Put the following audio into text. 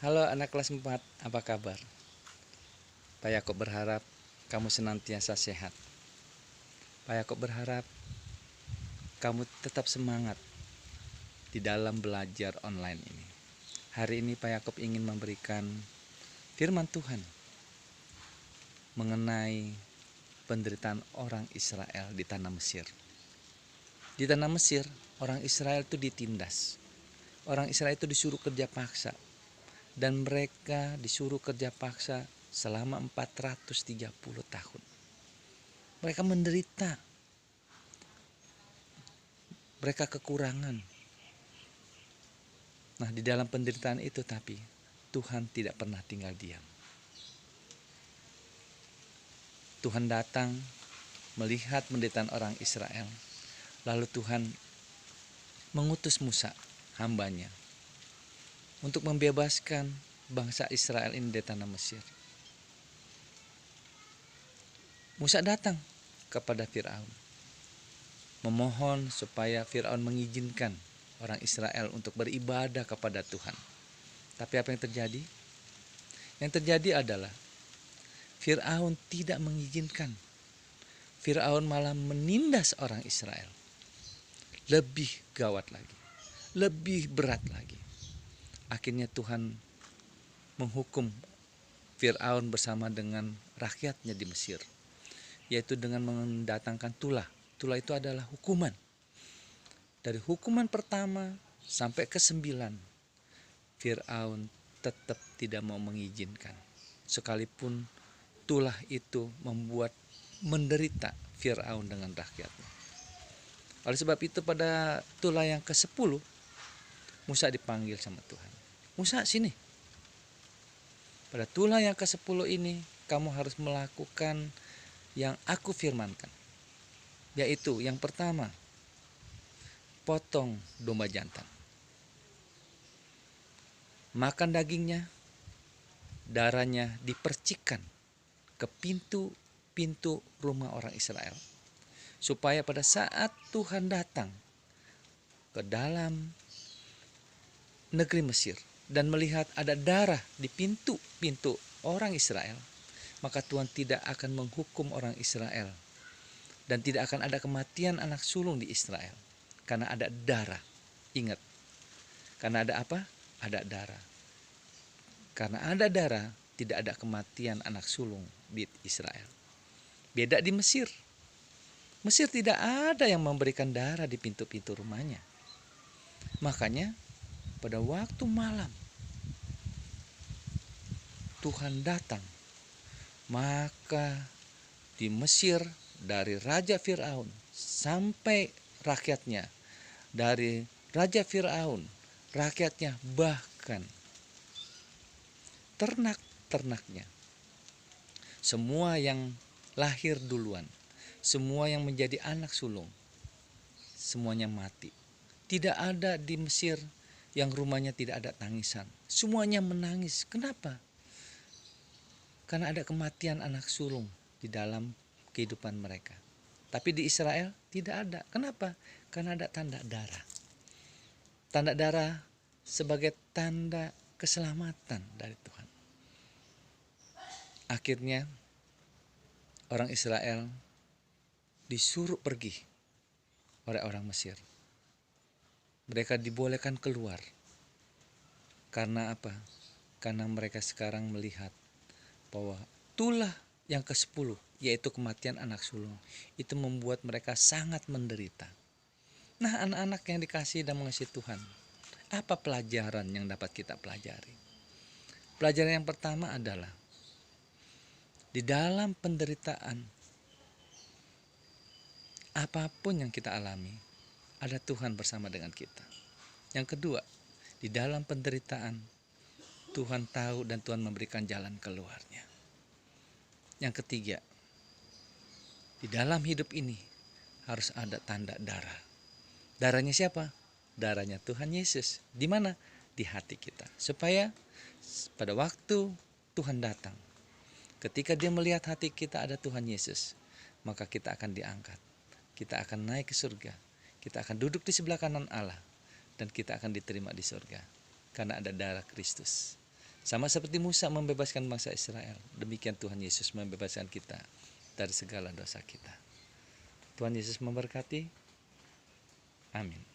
Halo anak kelas 4, apa kabar? Pak Yakob berharap kamu senantiasa sehat. Pak Yakob berharap kamu tetap semangat di dalam belajar online ini. Hari ini Pak Yakob ingin memberikan firman Tuhan mengenai penderitaan orang Israel di tanah Mesir. Di tanah Mesir, orang Israel itu ditindas. Orang Israel itu disuruh kerja paksa. Dan mereka disuruh kerja paksa selama 430 tahun. Mereka menderita. Mereka kekurangan. Nah, di dalam penderitaan itu tapi Tuhan tidak pernah tinggal diam. Tuhan datang melihat penderitaan orang Israel. Lalu Tuhan mengutus Musa, hambanya, untuk membebaskan bangsa Israel ini dari tanah Mesir. Musa datang kepada Firaun, memohon supaya Firaun mengizinkan orang Israel untuk beribadah kepada Tuhan. Tapi apa yang terjadi? Yang terjadi adalah Firaun tidak mengizinkan. Firaun malah menindas orang Israel. Lebih gawat lagi, lebih berat lagi. Akhirnya Tuhan menghukum Firaun bersama dengan rakyatnya di Mesir, yaitu dengan mendatangkan tulah. Tulah itu adalah hukuman. Dari hukuman pertama sampai ke-9, Firaun tetap tidak mau mengizinkan. Sekalipun tulah itu membuat menderita Firaun dengan rakyatnya. Oleh sebab itu pada tulah yang ke-10, Musa dipanggil sama Tuhan. Musa, sini. Pada tulah yang ke-10 ini kamu harus melakukan yang aku firmankan. Yaitu yang pertama, potong domba jantan. Makan dagingnya, darahnya dipercikkan ke pintu-pintu rumah orang Israel. Supaya pada saat Tuhan datang ke dalam negeri Mesir dan melihat ada darah di pintu-pintu orang Israel, maka Tuhan tidak akan menghukum orang Israel dan tidak akan ada kematian anak sulung di Israel karena ada darah. Ingat, karena ada apa? Ada darah. Karena ada darah, tidak ada kematian anak sulung di Israel. Beda di Mesir. Mesir tidak ada yang memberikan darah di pintu-pintu rumahnya. Makanya pada waktu malam Tuhan datang, maka di Mesir dari Raja Firaun sampai rakyatnya, dari Raja Firaun, rakyatnya, bahkan ternak-ternaknya, semua yang lahir duluan, semua yang menjadi anak sulung, semuanya mati. Tidak ada di Mesir yang rumahnya tidak ada tangisan. Semuanya menangis. Kenapa? Karena ada kematian anak sulung di dalam kehidupan mereka. Tapi di Israel tidak ada. Kenapa? Karena ada tanda darah. Tanda darah sebagai tanda keselamatan dari Tuhan. Akhirnya orang Israel disuruh pergi oleh orang Mesir. Mereka dibolehkan keluar. Karena apa? Karena mereka sekarang melihat bahwa tulah yang ke-10, yaitu kematian anak sulung, itu membuat mereka sangat menderita. Nah, anak-anak yang dikasihi dan mengasihi Tuhan, apa pelajaran yang dapat kita pelajari? Pelajaran yang pertama adalah di dalam penderitaan apapun yang kita alami, ada Tuhan bersama dengan kita. Yang kedua, di dalam penderitaan Tuhan tahu dan Tuhan memberikan jalan keluarnya. Yang ketiga, di dalam hidup ini harus ada tanda darah. Darahnya siapa? Darahnya Tuhan Yesus. Di mana? Di hati kita. Supaya pada waktu Tuhan datang, ketika dia melihat hati kita ada Tuhan Yesus, maka kita akan diangkat. Kita akan naik ke surga. Kita akan duduk di sebelah kanan Allah. Dan kita akan diterima di surga. Karena ada darah Kristus. Sama seperti Musa membebaskan bangsa Israel, demikian Tuhan Yesus membebaskan kita dari segala dosa kita. Tuhan Yesus memberkati. Amin.